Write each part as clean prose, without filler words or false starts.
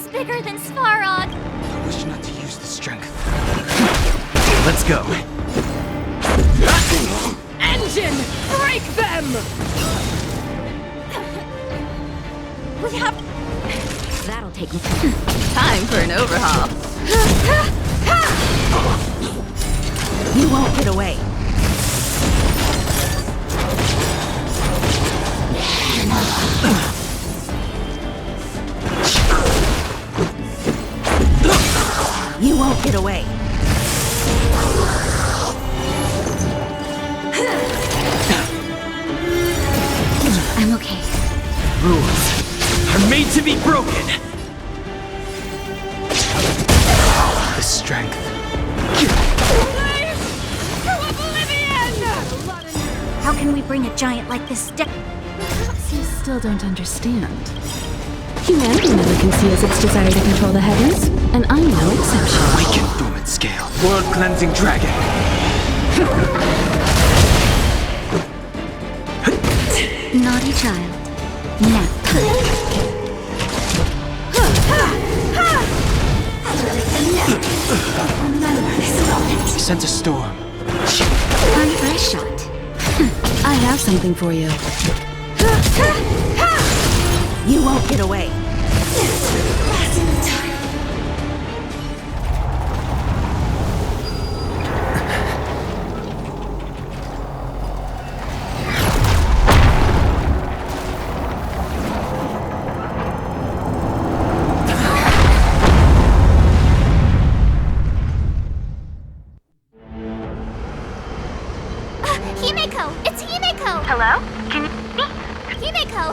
Nothing's bigger than Svarog. I wish not to use the strength. Let's go. Engine! Break them! We have... That'll take me. time for an overhaul. You won't get away. You won't get away. I'm okay. Rules are made to be broken. The strength. How can we bring a giant like this down? You still don't understand. Humanity never conceals its desire to control the heavens, and I'm no exception. Awaken dormant scale. World cleansing dragon. Naughty child. Nap time. He sent a storm. Time for a shot. I have something for you. You won't get away. Himeko! It's Himeko! Hello? Can you... Himeko!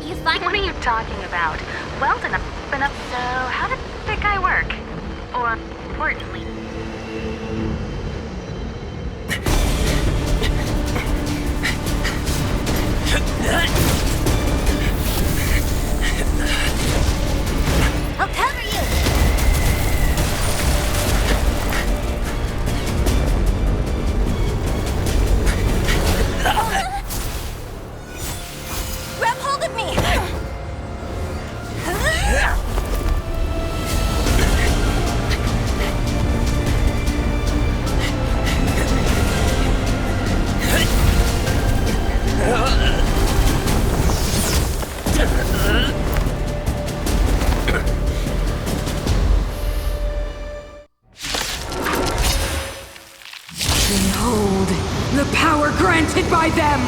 You find... What are you talking about? Well done. So, how did the guy work? Or, importantly... I'll cover you! Grab hold of me! Behold, the power granted by them!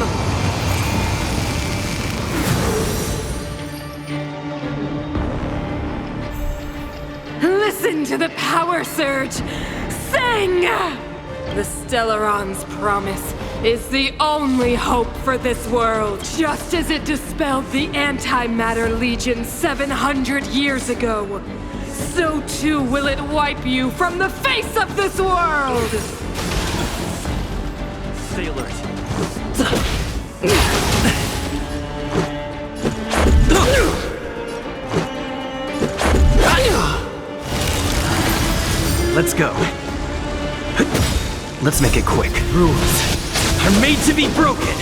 Listen to the power surge! Sing! The Stellaron's promise is the only hope for this world. Just as it dispelled the Antimatter Legion 700 years ago, so too will it wipe you from the face of this world! Stay alert. Let's go. Let's make it quick. Rules are made to be broken.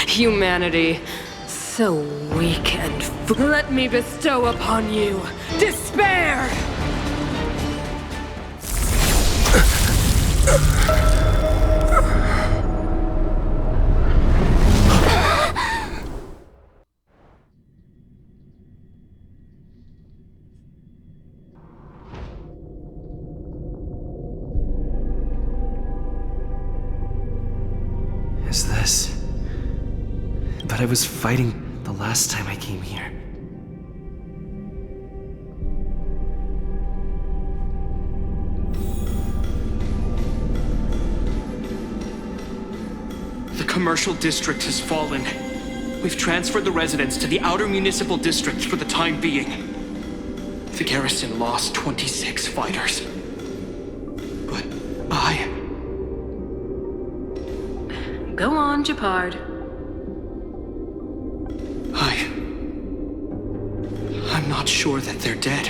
Humanity, so weak and let me bestow upon you despair! Is this... But I was fighting the last time I came here. The commercial district has fallen. We've transferred the residents to the outer municipal districts for the time being. The garrison lost 26 fighters. But Go on, Japard. I'm not sure that they're dead.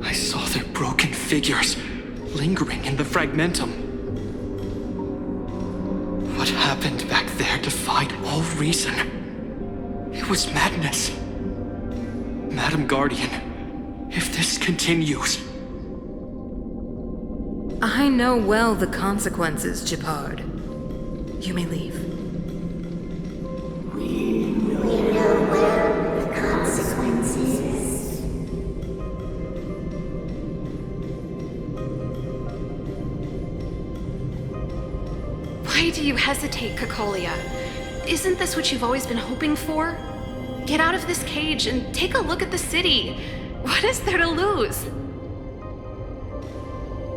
I saw their broken figures lingering in the fragmentum. What happened back there defied all reason. It was madness. Madam Guardian, if this continues... I know well the consequences, Gepard. You may leave. Why do you hesitate, Cocolia? Isn't this what you've always been hoping for? Get out of this cage and take a look at the city. What is there to lose?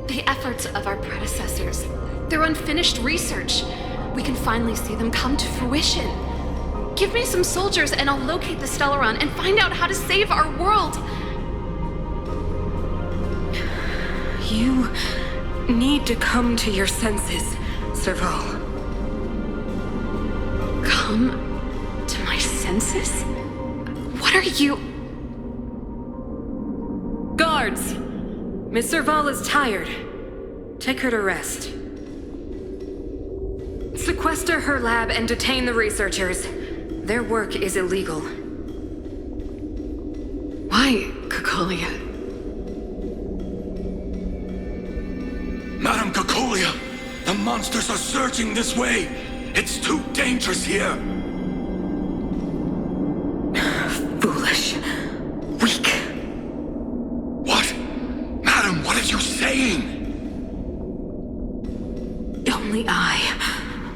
The efforts of our predecessors, their unfinished research, we can finally see them come to fruition. Give me some soldiers and I'll locate the Stellaron and find out how to save our world. You need to come to your senses, Serval. Come to my senses? What are you... Guards! Miss Serval is tired. Take her to rest. Sequester her lab and detain the researchers. Their work is illegal. Why, Cocolia? Madam Cocolia, the monsters are surging this way. It's too dangerous here. Foolish. Weak. What? Madam, what are you saying?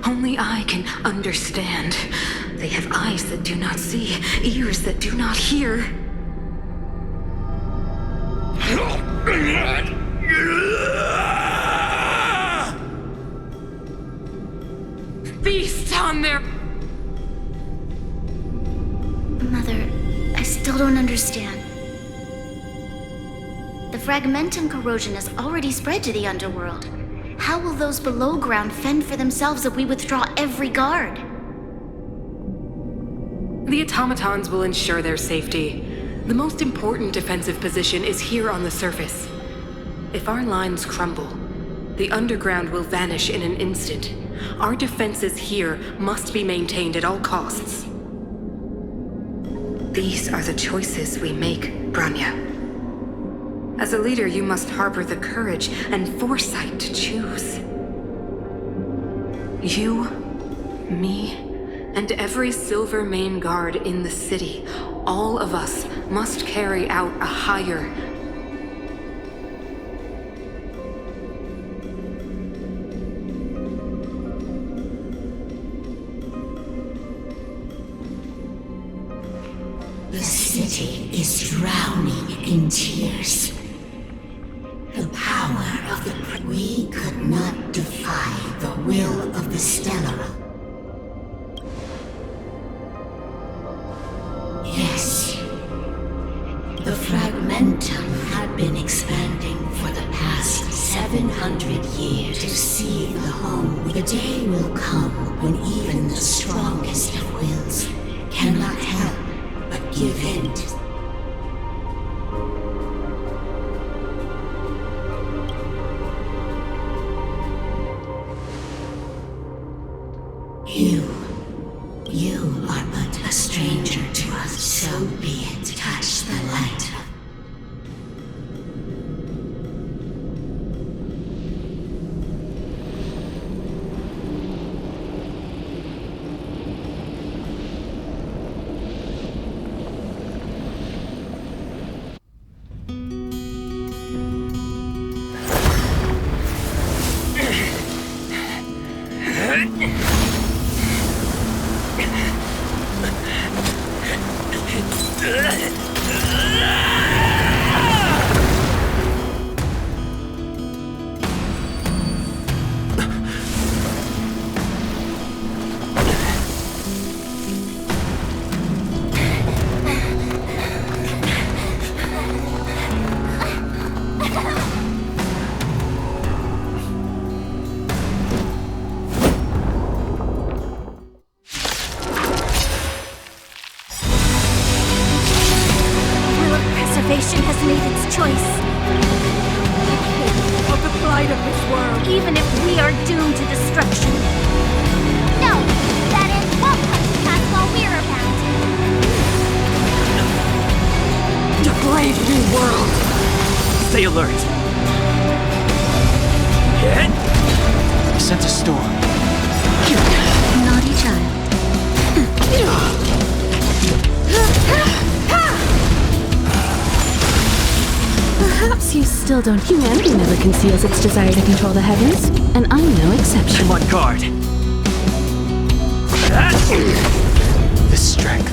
Only I can understand. They have eyes that do not see, ears that do not hear. Feast on their... Mother, I still don't understand. The fragmentum corrosion has already spread to the underworld. How will those below ground fend for themselves if we withdraw every guard? The automatons will ensure their safety. The most important defensive position is here on the surface. If our lines crumble, the underground will vanish in an instant. Our defenses here must be maintained at all costs. These are the choices we make, Branya. As a leader, you must harbor the courage and foresight to choose. You, me, and every Silver Main guard in the city, all of us must carry out a higher... The city is drowning in tears. The power of the... We could not defy the will of the Stellaron. Yes. The fragmentum had been expanding for the past 700 years to see the home. The day will come when even the strongest of wills cannot help but give in to... You are but a stranger to us, so be it. Touch the light. Stay alert. Sent a storm. Naughty child. Perhaps you still don't. Humanity never conceals its desire to control the heavens, and I'm no exception. I'm on guard. The strength.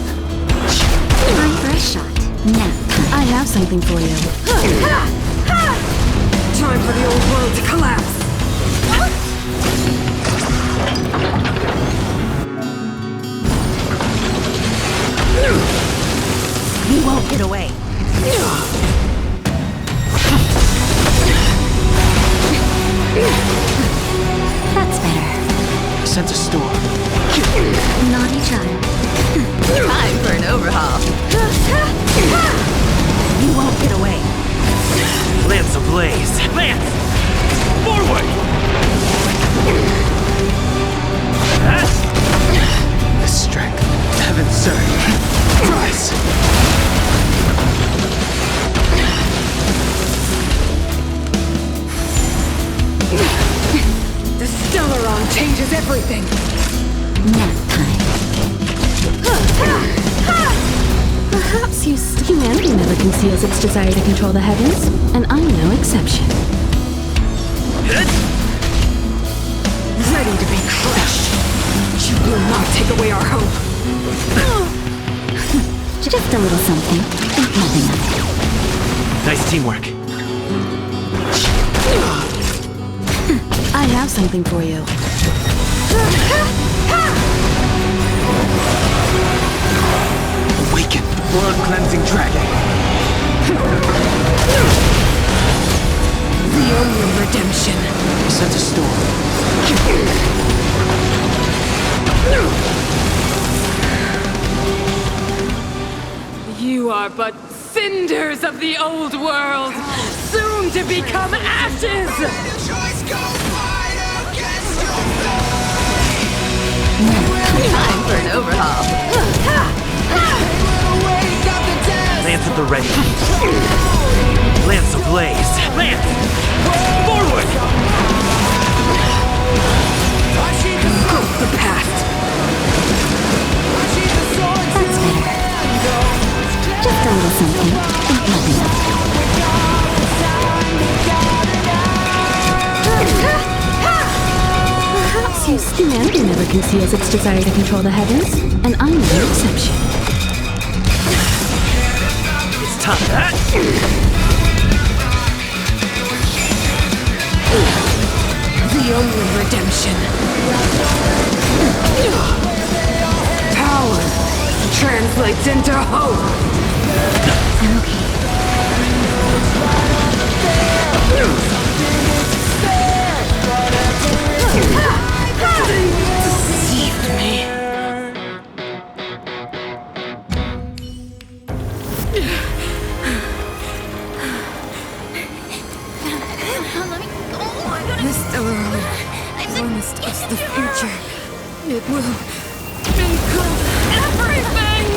Time for a shot. Now. I have something for you. Time for the old world to collapse! You won't get away. That's better. Sent a storm. Naughty child. Time for an overhaul. You won't get away. Lance ablaze. Lance! Forward! The strength. Heaven surge. Rise! The Stellaron changes everything! Nap time. Perhaps humanity never conceals its desire to control the heavens, and I'm no exception. Ready to be crushed! You will not take away our hope! Just a little something. Think nothing of it. Nice teamwork. I have something for you. Awaken, world-cleansing dragon. The only redemption. Sent a storm. You are but cinders of the old world, soon to become ashes! Time for an overhaul. Lance at the ready. Lance ablaze. Lance! Forward! Broke the past. That's better. Just a little something. Think nothing of it. Perhaps humanity never conceals its desire to control the heavens, and I'm no exception. It's time. The only redemption. Power translates into hope. I'm okay. Deceived me. This Stellaron promised us the future. It will include everything!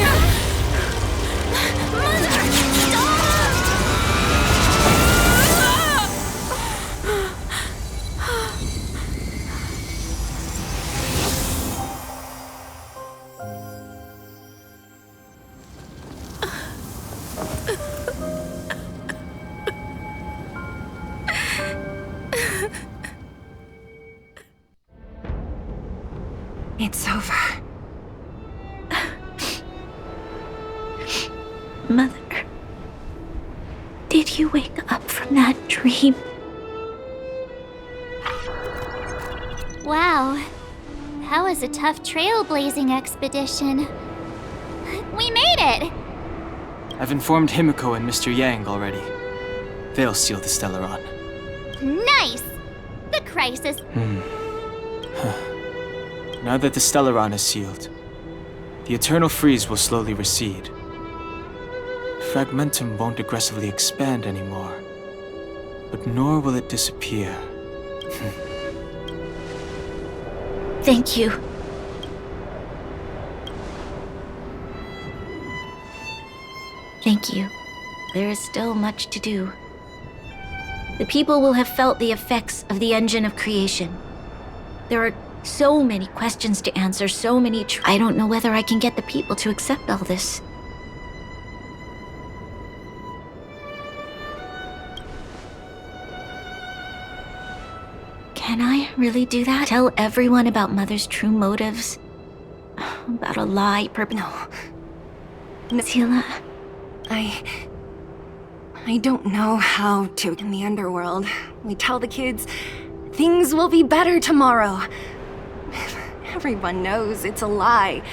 It's over. Mother, did you wake up from that dream? Wow. That was a tough trailblazing expedition. We made it! I've informed Himiko and Mr. Yang already. They'll seal the Stellaron. Nice! The crisis. Now that the Stellaron is sealed, the eternal freeze will slowly recede. Fragmentum won't aggressively expand anymore, but nor will it disappear. Thank you. Thank you. There is still much to do. the people will have felt the effects of the engine of creation. There are so many questions to answer, so many I don't know whether I can get the people to accept all this. Can I really do that? Tell everyone about Mother's true motives? About a lie, No. Seela? I don't know how to. In the underworld, we tell the kids, things will be better tomorrow. Everyone knows it's a lie.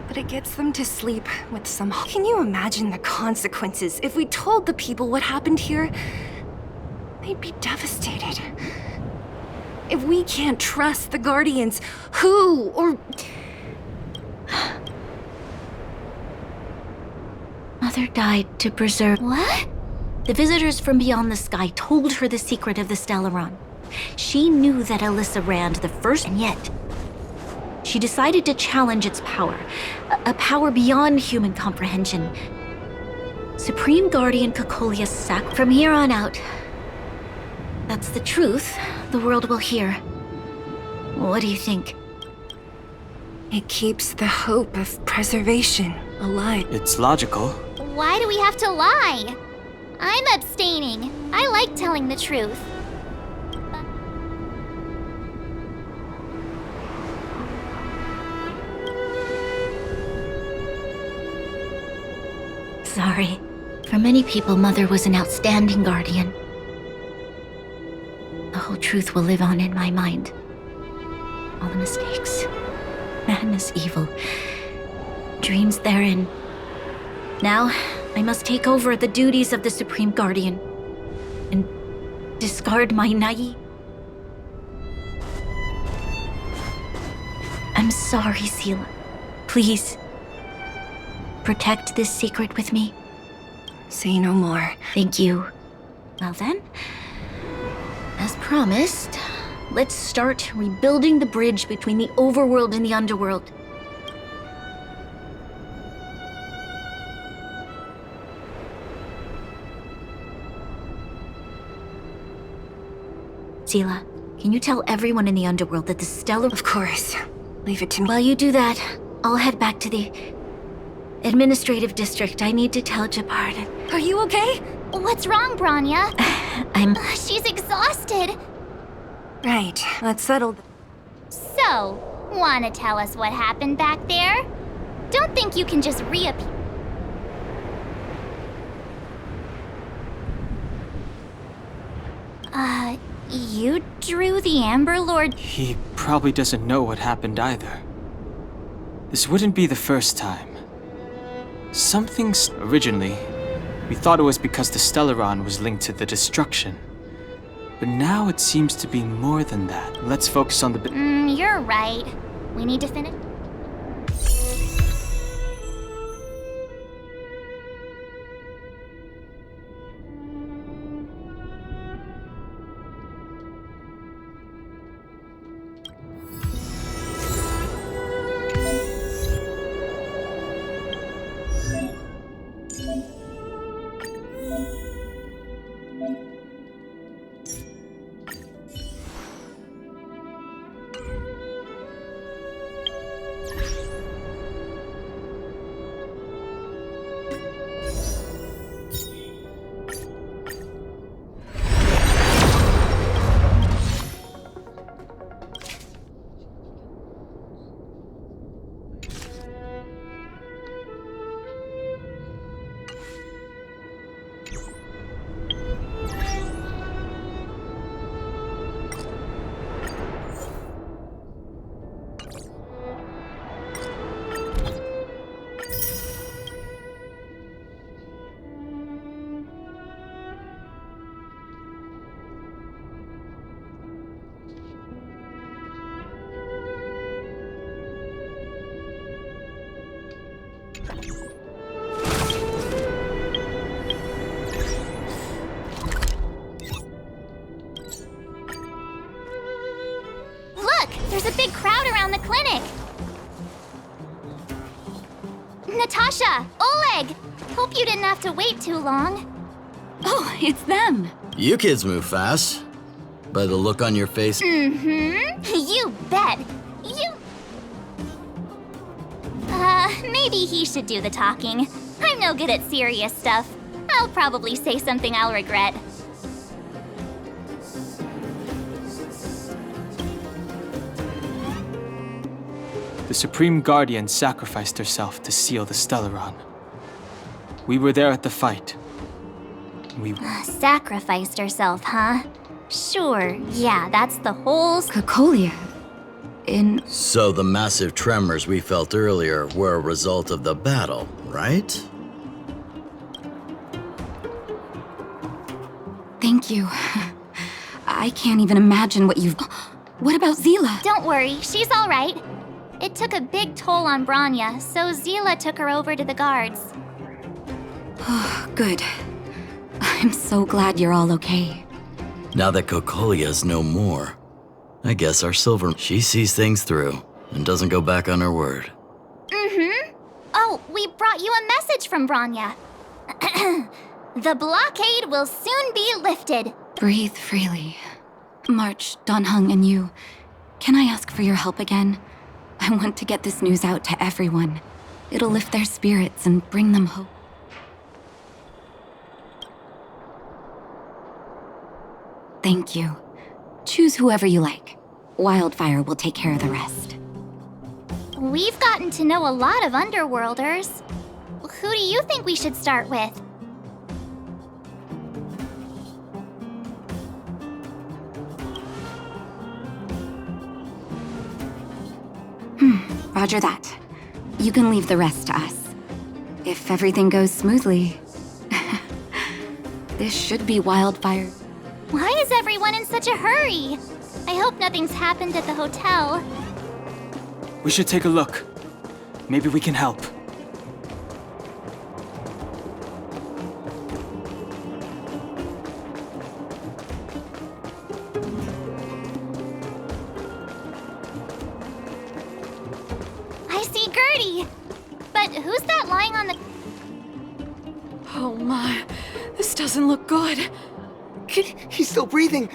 But it gets them to sleep with some... Can you imagine the consequences if we told the people what happened here? They'd be devastated. If we can't trust the Guardians, who or... Mother died to preserve... What? The visitors from beyond the sky told her the secret of the Stellaron. She knew that Alyssa Rand the first, and yet... she decided to challenge its power. A power beyond human comprehension. Supreme Guardian Cocolia sac... From here on out... that's the truth the world will hear. What do you think? It keeps the hope of preservation alive. It's logical. Why do we have to lie? I'm abstaining. I like telling the truth. Sorry. For many people, Mother was an outstanding guardian. The whole truth will live on in my mind. All the mistakes, madness, evil, dreams therein. Now, I must take over the duties of the Supreme Guardian and discard my naive. I'm sorry, Seela. Please, protect this secret with me. Say no more. Thank you. Well then, as promised, let's start rebuilding the bridge between the overworld and the underworld. Seela, can you tell everyone in the underworld that the stellar... Of course. Leave it to me. While you do that, I'll head back to the administrative district. I need to tell Jabard. Are you okay? What's wrong, Branya? She's exhausted. Right, let's settle. So, wanna tell us what happened back there? Don't think you can just reappear. You drew the Amber Lord? He probably doesn't know what happened either. This wouldn't be the first time. Originally, we thought it was because the Stellaron was linked to the destruction. But now it seems to be more than that. Let's focus on the... You're right. We need to finish... There's a big crowd around the clinic! Natasha! Oleg! Hope you didn't have to wait too long. Oh, it's them! You kids move fast. By the look on your face. Mm-hmm. You bet. Maybe he should do the talking. I'm no good at serious stuff. I'll probably say something I'll regret. The Supreme Guardian sacrificed herself to seal the Stellaron. We were there at the fight. We Sacrificed herself, huh? Sure, yeah, that's the whole... Cocolia. So the massive tremors we felt earlier were a result of the battle, right? Thank you. I can't even imagine what you've... What about Zila? Don't worry, she's all right. It took a big toll on Branya, so Zila took her over to the guards. Good. I'm so glad you're all okay. Now that Cocolia's no more, I guess our Silver... She sees things through and doesn't go back on her word. Mm-hmm. Oh, we brought you a message from Branya. The blockade will soon be lifted. Breathe freely. March, Donhung, and you. Can I ask for your help again? I want to get this news out to everyone. It'll lift their spirits and bring them hope. Thank you. Choose whoever you like. Wildfire will take care of the rest. We've gotten to know a lot of Underworlders. Who do you think we should start with? Roger that. You can leave the rest to us. If everything goes smoothly. This should be Wildfire. Why is everyone in such a hurry? I hope nothing's happened at the hotel. We should take a look. Maybe we can help. I see Gertie! But who's that lying on the... Oh my, this doesn't look good. He's still breathing.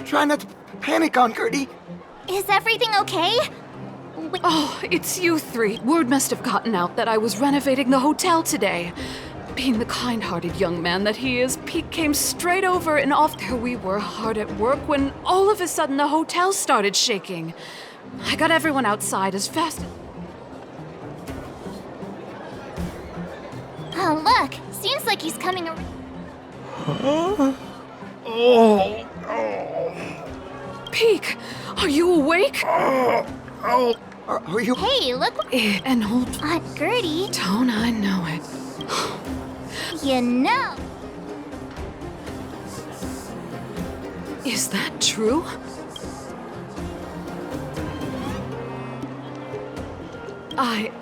Try not to panic on Gertie. Is everything okay? Oh, it's you three. Word must have gotten out that I was renovating the hotel today. Being the kind-hearted young man that he is, Pete came straight over and off. There we were hard at work when all of a sudden the hotel started shaking. I got everyone outside as fast. Oh, look. Seems like he's coming around. Huh? Peek, are you awake? Are you? Hey, look. And hold. Aunt Gertie. Don't I know it? You know. Is that true? I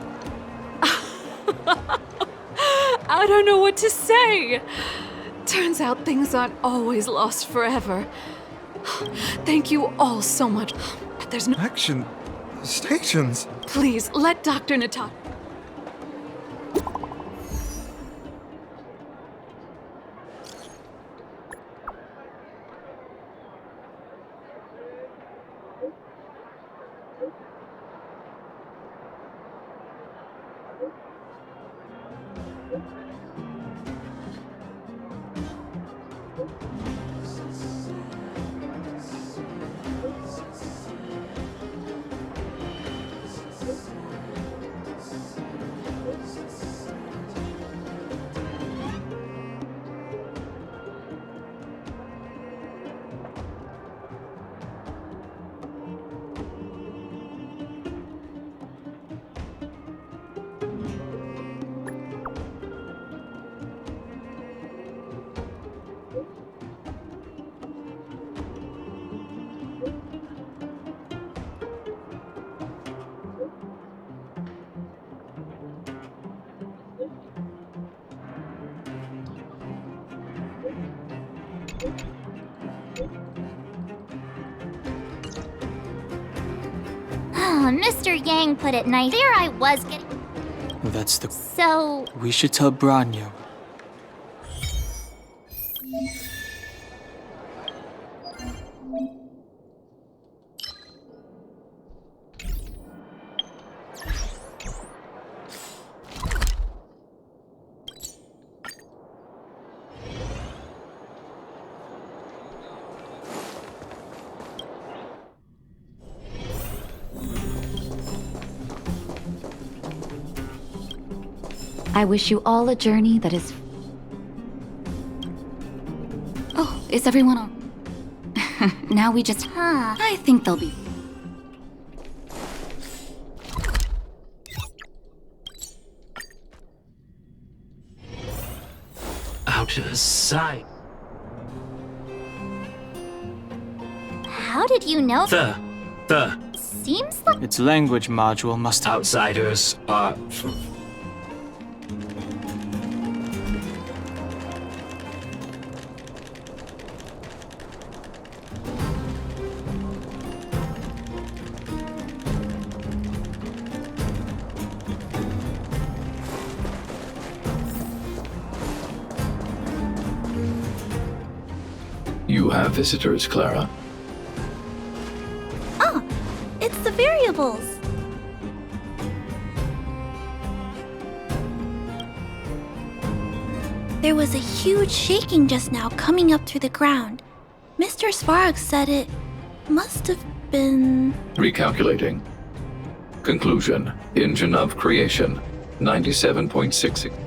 don't know what to say. Turns out things aren't always lost forever. Thank you all so much. But there's no... Action stations. Please, let Dr. Natasha... Oh, Mr. Yang put it nice. There I was getting... Well, that's the... So... We should tell Branya. I wish you all a journey that is... Oh, is everyone all... Now we just... I think they'll be... Out of sight. How did you know? The Seems like Its language module must have... outsiders are... You have visitors, Clara. Oh, it's the variables. There was a huge shaking just now coming up through the ground. Mr. Svarog said it must have been... Recalculating. Conclusion. Engine of creation. 97.66.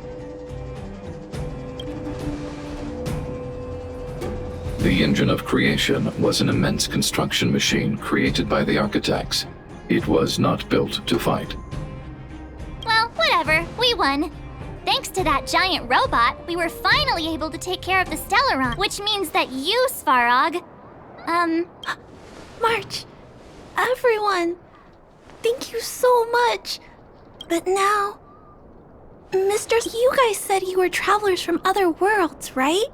The engine of creation was an immense construction machine created by the architects. It was not built to fight. well, whatever. We won. Thanks to that giant robot, we were finally able to take care of the Stellaron, which means that you, Svarog, March, everyone, thank you so much. But now, you guys said you were travelers from other worlds, right?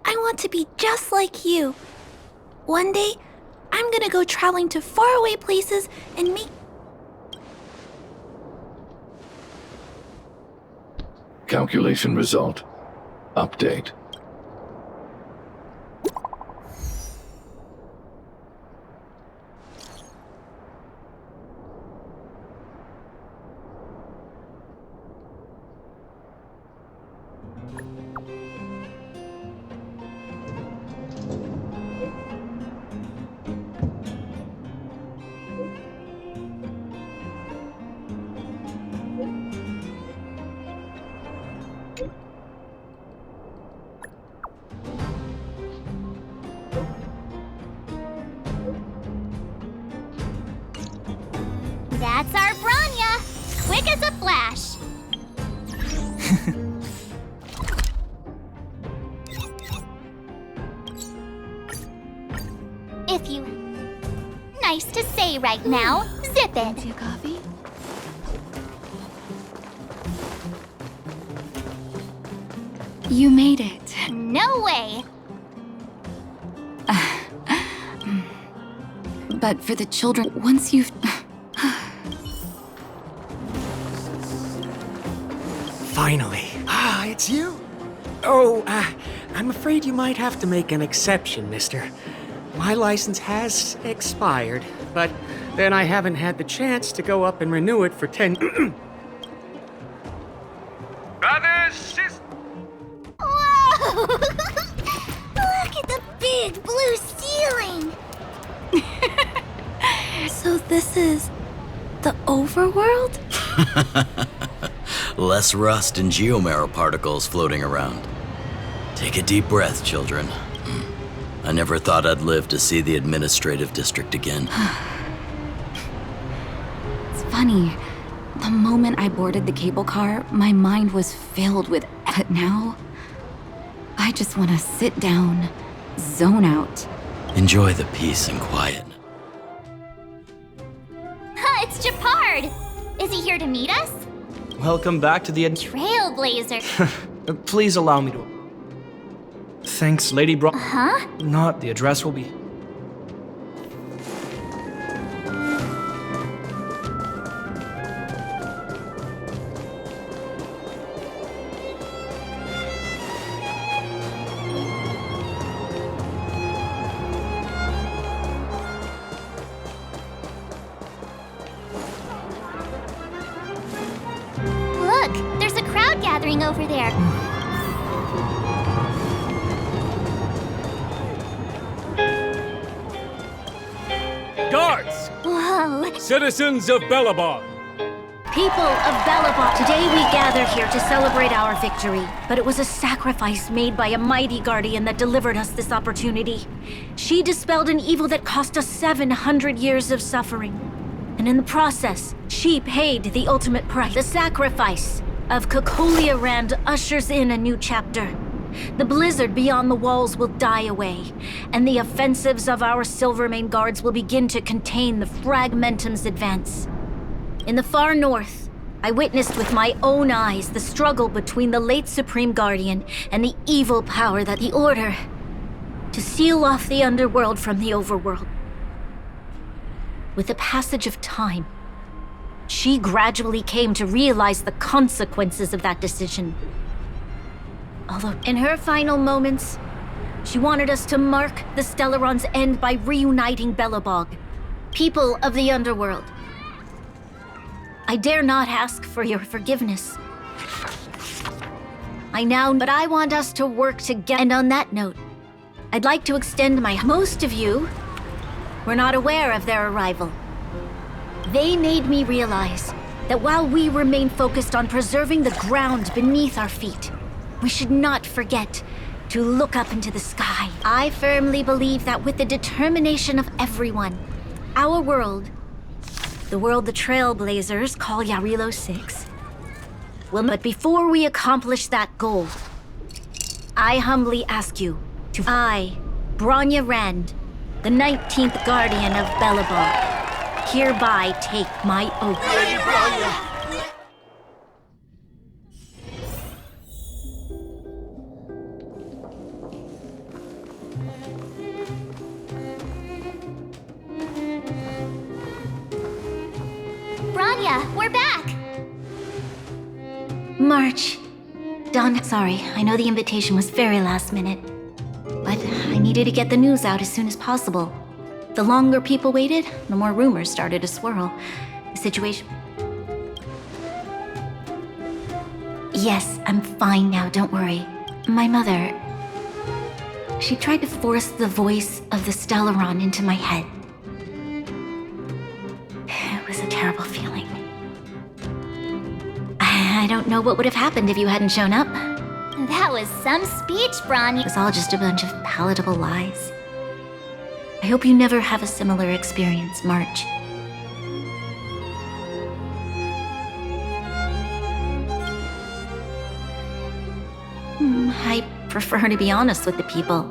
I want to be just like you. One day, I'm gonna go traveling to faraway places and make... Calculation result. Update. that's our Branya. Quick as a flash. If you... Nice to say right now. Zip it. Fancy a coffee? You made it. No way. But for the children, once you've... Finally. Ah, it's you? Oh, I'm afraid you might have to make an exception, mister. My license has expired, but then I haven't had the chance to go up and renew it for 10... Brothers, sisters... Whoa! Look at the big blue ceiling. So this is the overworld? Less rust and geomarrow particles floating around. Take a deep breath, children. I never thought I'd live to see the administrative district again. It's funny. The moment I boarded the cable car, my mind was filled with... But now, I just want to sit down, zone out. Enjoy the peace and quiet. It's Japard. Is he here to meet us? Welcome back to the... Trailblazer. Please allow me to... Thanks, Lady Bro... Huh? Not the address will be... Look, there's a crowd gathering over there. Guards! Whoa. Citizens of Bellabon! People of Belobog, today we gather here to celebrate our victory. But it was a sacrifice made by a mighty guardian that delivered us this opportunity. She dispelled an evil that cost us 700 years of suffering. And in the process, she paid the ultimate price. The sacrifice of Cocolia Rand ushers in a new chapter. The blizzard beyond the walls will die away, and the offensives of our Silvermane guards will begin to contain the Fragmentum's advance. In the far north, I witnessed with my own eyes the struggle between the late Supreme Guardian and the evil power that the Order to seal off the underworld from the overworld. With the passage of time, she gradually came to realize the consequences of that decision. Although in her final moments, she wanted us to mark the Stellaron's end by reuniting Belobog, people of the underworld. I dare not ask for your forgiveness. But I want us to work together. And on that note, I'd like to extend my... Most of you were not aware of their arrival. They made me realize that while we remain focused on preserving the ground beneath our feet, we should not forget to look up into the sky. I firmly believe that with the determination of everyone, our world, the world the Trailblazers call Yarilo 6, will... But before we accomplish that goal, I humbly ask you to... I, Bronya Rand, the 19th Guardian of Belobog, hereby take my oath. Lady Bronya! Bronya, we're back! March. Don, sorry, I know the invitation was very last minute, but I needed to get the news out as soon as possible. The longer people waited, the more rumors started to swirl. The situation... Yes, I'm fine now, don't worry. My mother... She tried to force the voice of the Stellaron into my head. It was a terrible feeling. I don't know what would have happened if you hadn't shown up. That was some speech, Bronya. It was all just a bunch of palatable lies. I hope you never have a similar experience, March. I prefer to be honest with the people,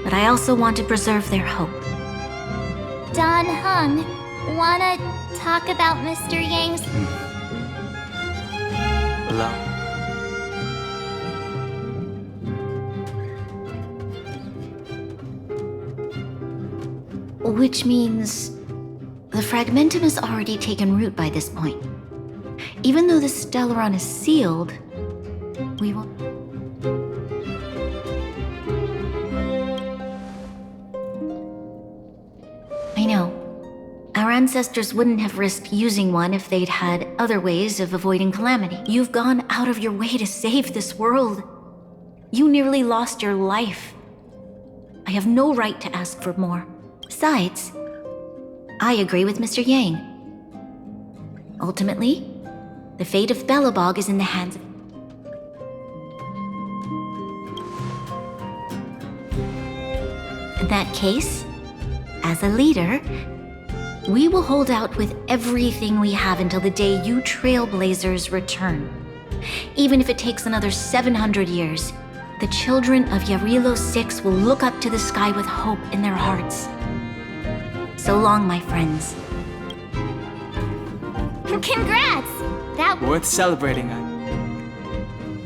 but I also want to preserve their hope. Don Hung, wanna talk about Mr. Yang's... Hello? Which means the Fragmentum has already taken root by this point. Even though the Stellaron is sealed, we will... I know. Our ancestors wouldn't have risked using one if they'd had other ways of avoiding calamity. You've gone out of your way to save this world. You nearly lost your life. I have no right to ask for more. Besides, I agree with Mr. Yang. Ultimately, the fate of Belobog is in the hands of... In that case, as a leader, we will hold out with everything we have until the day you Trailblazers return. Even if it takes another 700 years, the children of Yarilo 6 will look up to the sky with hope in their hearts. So long, my friends. Congrats! That... Worth celebrating.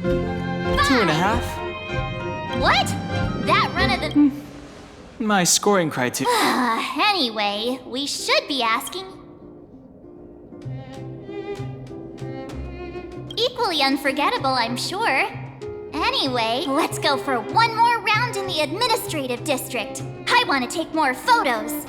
2.5? What? That run of the... My scoring criteria. Anyway, we should be asking... Equally unforgettable, I'm sure. Anyway, let's go for one more round in the administrative district. I want to take more photos.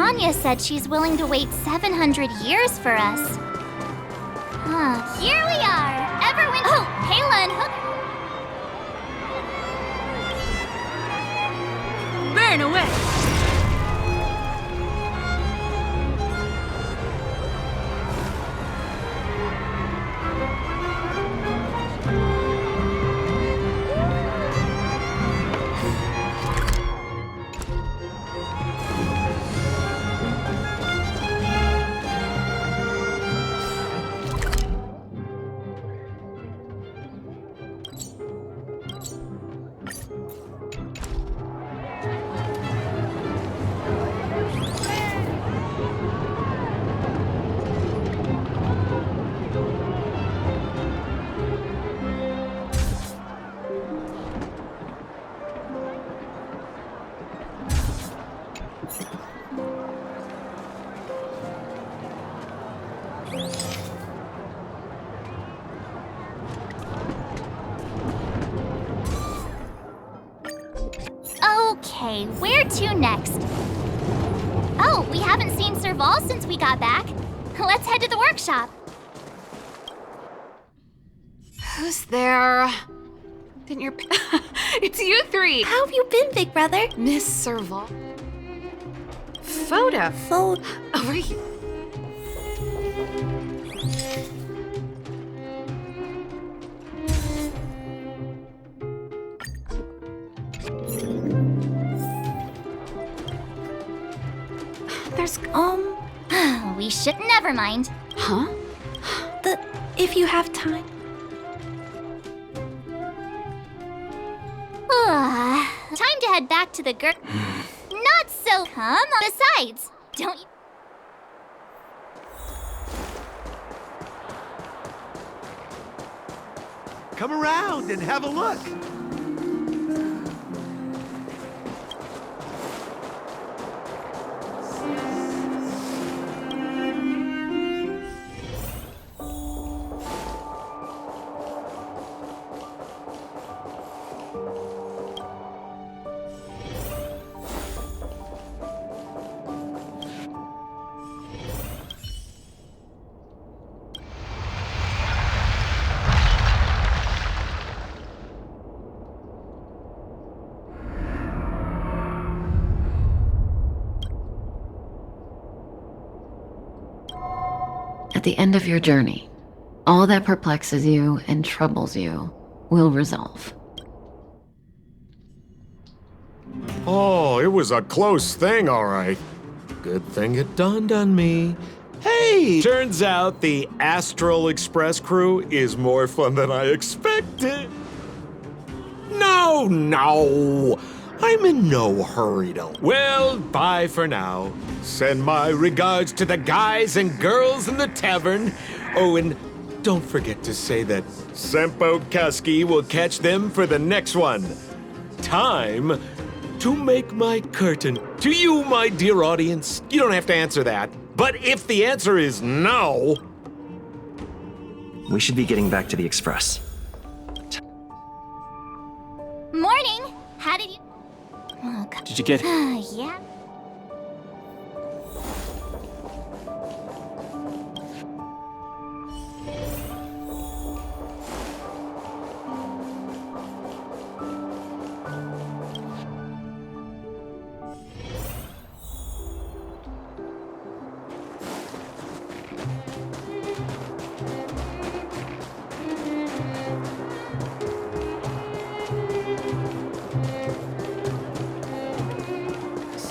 Anya said she's willing to wait 700 years for us. Here we are! Everyone— Oh, Kayla and Hook— Burn away! Okay, where to next? Oh, we haven't seen Serval since we got back. Let's head to the workshop. Who's there? Didn't your... It's you three! How have you been, big brother? Miss Serval. Photo. Over here. There's, we should never mind. Huh? If you have time. Time to head back to the Not so— Come on. Besides, don't you— Come around and have a look. At the end of your journey, all that perplexes you and troubles you will resolve. Oh, it was a close thing, all right. Good thing it dawned on me. Hey! Turns out the Astral Express crew is more fun than I expected. No! I'm in no hurry to... Well, bye for now. Send my regards to the guys and girls in the tavern. Oh, and don't forget to say that Sempo Kaski will catch them for the next one. Time to make my curtain. To you, my dear audience, you don't have to answer that. But if the answer is no... We should be getting back to the Express. Morning! How did you— Oh, God. Did you get... Yeah.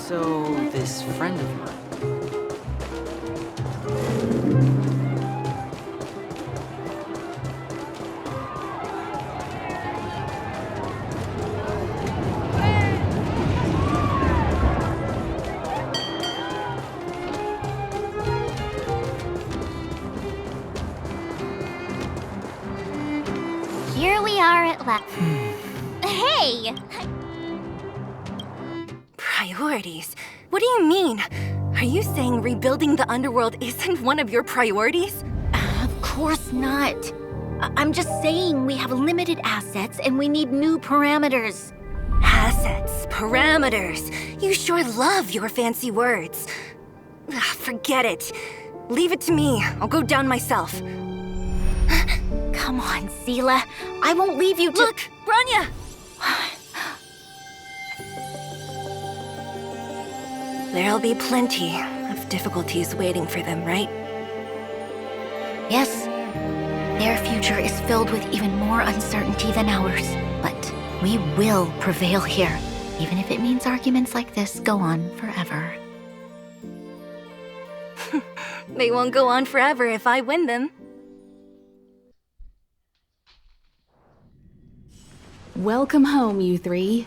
So, this friend of mine... Here we are at last. Hey! Priorities? What do you mean? Are you saying rebuilding the underworld isn't one of your priorities? Of course not. I'm just saying we have limited assets and we need new parameters. Assets, parameters. You sure love your fancy words. Forget it. Leave it to me. I'll go down myself. Come on, Seela. I won't leave you to— Look, Branya! There'll be plenty of difficulties waiting for them, right? Yes. Their future is filled with even more uncertainty than ours. But we will prevail here, even if it means arguments like this go on forever. They won't go on forever if I win them. Welcome home, you three.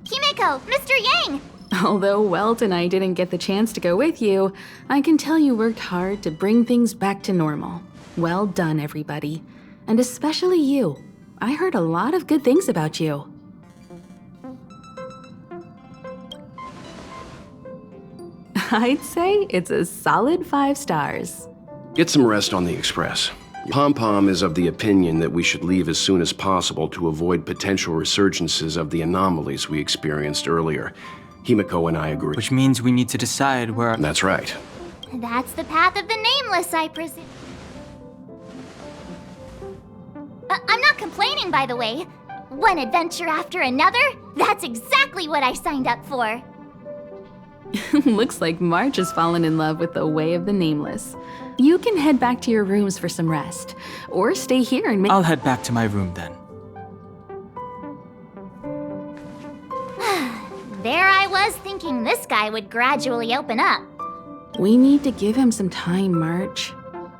Himeko, Mr. Yang! Although Welt and I didn't get the chance to go with you, I can tell you worked hard to bring things back to normal. Well done, everybody. And especially you. I heard a lot of good things about you. I'd say it's a solid 5 stars. Get some rest on the Express. Pom-Pom is of the opinion that we should leave as soon as possible to avoid potential resurgences of the anomalies we experienced earlier. Himeko and I agree. Which means we need to decide where— That's right. That's the path of the Nameless, I presume. I'm not complaining, by the way. One adventure after another? That's exactly what I signed up for. Looks like March has fallen in love with the way of the Nameless. You can head back to your rooms for some rest, or stay here and make— I'll head back to my room then. There I was thinking this guy would gradually open up. We need to give him some time, March.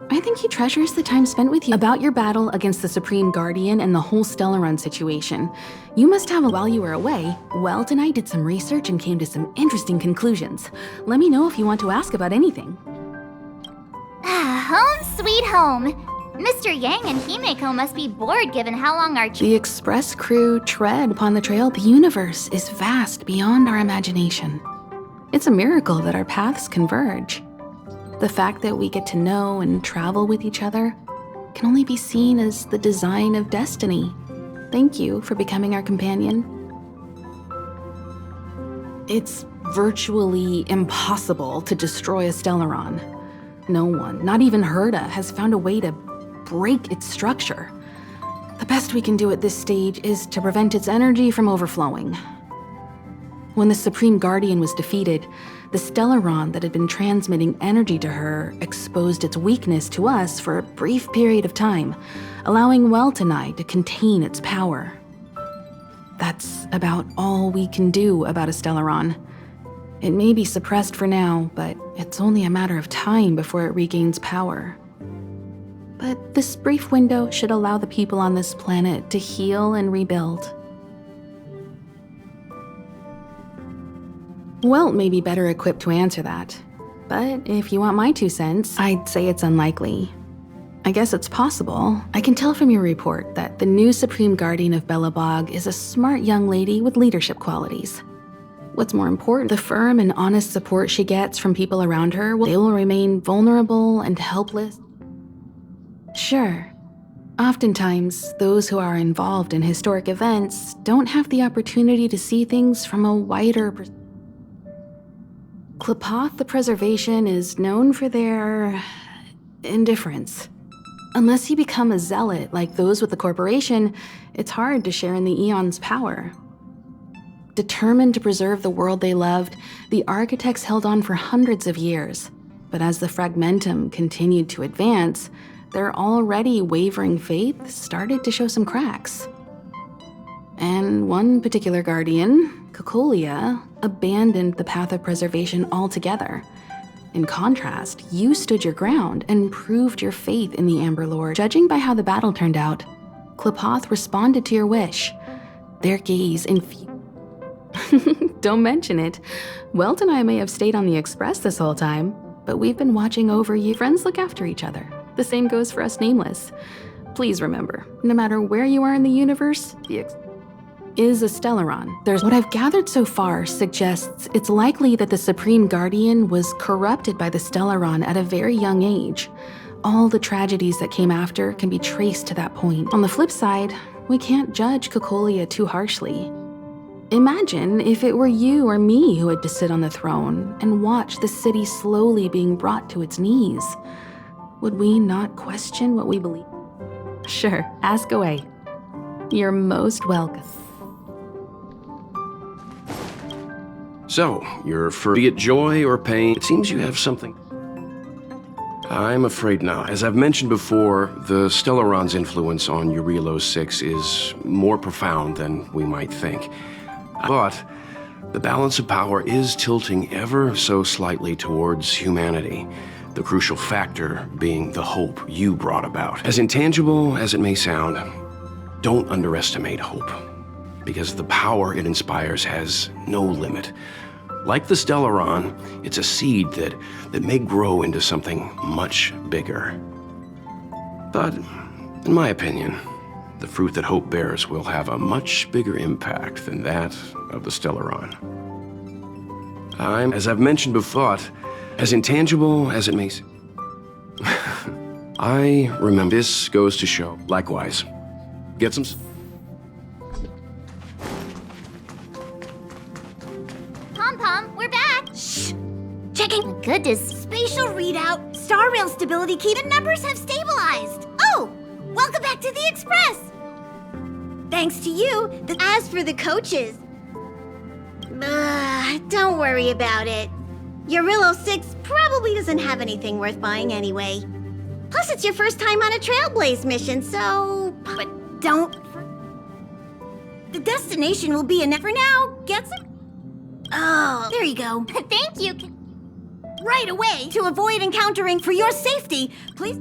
I think he treasures the time spent with you. About your battle against the Supreme Guardian and the whole Stellaron situation. You must have while you were away, Welt and I did some research and came to some interesting conclusions. Let me know if you want to ask about anything. Home sweet home. Mr. Yang and Himeko must be bored given how long our— The Express crew tread upon the trail. The universe is vast beyond our imagination. It's a miracle that our paths converge. The fact that we get to know and travel with each other can only be seen as the design of destiny. Thank you for becoming our companion. It's virtually impossible to destroy a Stellaron. No one, not even Herta, has found a way to break its structure. The best we can do at this stage is to prevent its energy from overflowing. When the Supreme Guardian was defeated, the Stellaron that had been transmitting energy to her exposed its weakness to us for a brief period of time, allowing Welt and I to contain its power. That's about all we can do about a Stellaron. It may be suppressed for now, but it's only a matter of time before it regains power. But this brief window should allow the people on this planet to heal and rebuild. Welt may be better equipped to answer that, but if you want my 2 cents, I'd say it's unlikely. I guess it's possible. I can tell from your report that the new Supreme Guardian of Belobog is a smart young lady with leadership qualities. What's more important, the firm and honest support she gets from people around her, they will remain vulnerable and helpless. Sure, oftentimes those who are involved in historic events don't have the opportunity to see things from a wider perspective. Qlipoth the Preservation is known for their indifference. Unless you become a zealot like those with the corporation, it's hard to share in the Aeon's power. Determined to preserve the world they loved, the architects held on for hundreds of years. But as the Fragmentum continued to advance, their already wavering faith started to show some cracks. And one particular guardian, Cocolia, abandoned the path of preservation altogether. In contrast, you stood your ground and proved your faith in the Amber Lord. Judging by how the battle turned out, Qlipoth responded to your wish. Their gaze Don't mention it. Welt and I may have stayed on the Express this whole time, but we've been watching over you. Friends look after each other. The same goes for us Nameless. Please remember, no matter where you are in the universe, is a Stellaron. What I've gathered so far suggests it's likely that the Supreme Guardian was corrupted by the Stellaron at a very young age. All the tragedies that came after can be traced to that point. On the flip side, we can't judge Cocolia too harshly. Imagine if it were you or me who had to sit on the throne and watch the city slowly being brought to its knees. Would we not question what we believe? Sure, ask away. You're most welcome. So, you're for be it joy or pain, it seems you have something. I'm afraid not. As I've mentioned before, the Stellaron's influence on Eurilo 6 is more profound than we might think. But the balance of power is tilting ever so slightly towards humanity, the crucial factor being the hope you brought about. As intangible as it may sound, don't underestimate hope, because the power it inspires has no limit. Like the Stellaron, it's a seed that may grow into something much bigger. But, in my opinion, the fruit that hope bears will have a much bigger impact than that of the Stellaron. As I've mentioned before, as intangible as it may seem, I remember this goes to show. Likewise. Get some... Pom-Pom, we're back! Shh! Checking. Goodness. Spatial readout. Star Rail stability key. The numbers have stabilized. Oh! Welcome back to the Express! Thanks to you. As for the coaches... don't worry about it. Eurilo 6 probably doesn't have anything worth buying anyway. Plus, it's your first time on a Trailblaze mission, so... But don't... The destination will be for now. Get some... Oh, there you go. Thank you. Right away. To avoid encountering for your safety, please...